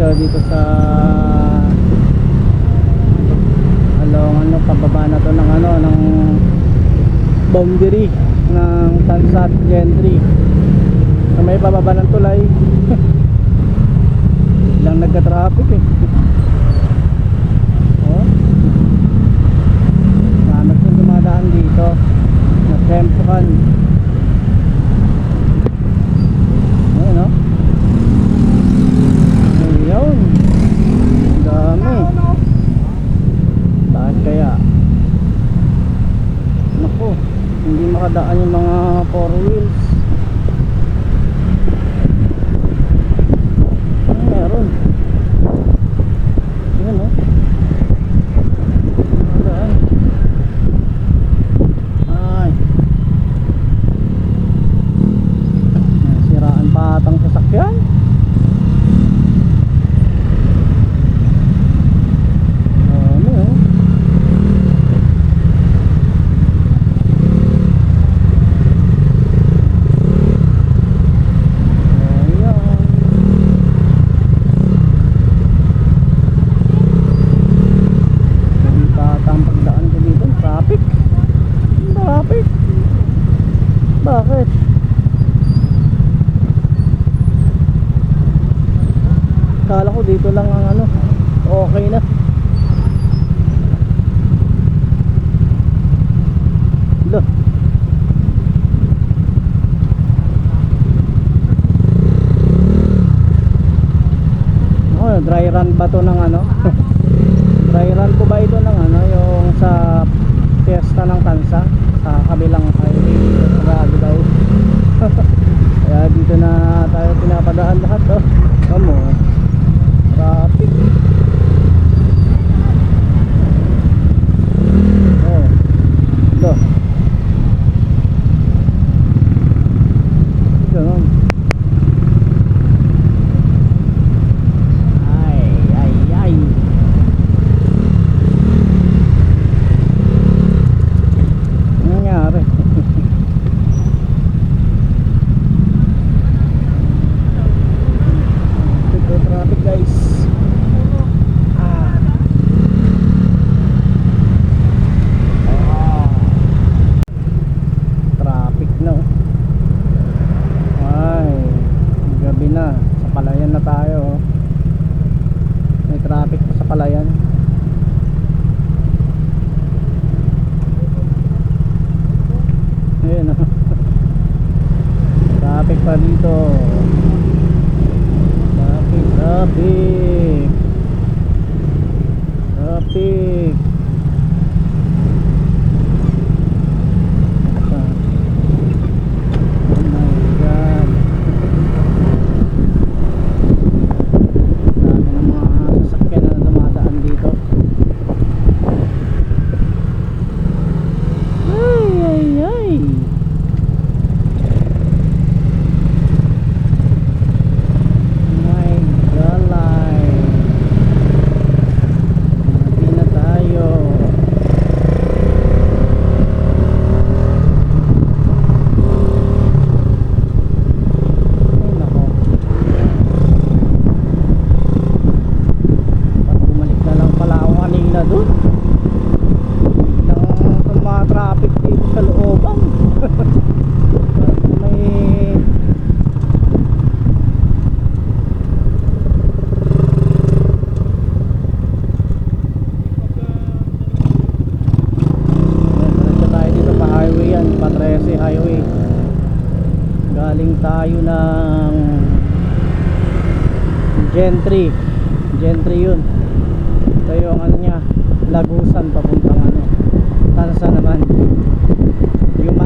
tayo dito sa along ano, pababa na to ng ano, ng boundary ng Tansat Gentry. So may pababa ng tulay. Lang nagka-traffic eh. Oh, dami yung dumadaan dito na tempohan. Ayun o, ayun, dami. Bakit kaya? Naku, hindi makadaan yung mga 4 wheels. Ano meron? Yun o, makadaan. Ay, siraan pa atang sasakyan. Bakit? Kala ko dito lang ang ano, okay na. Look. Oh, dry run ba to ng ano? Dry run po ba ito ng ano, yung sa fiesta ng Tansa sa kabilang highway sarado daw. Kaya dito na tayo pinapadaan lahat oh. Kamo traffic. Oh, ito ganun. Traffic pa dito. Traffic. Oh my God. Dami ng mga sasakyan na dumadaan dito. Ay. Highway. Galing tayo ng Gentry yun. Ito yung ano nya, Lagusan papuntang ano, Tansa naman. Yung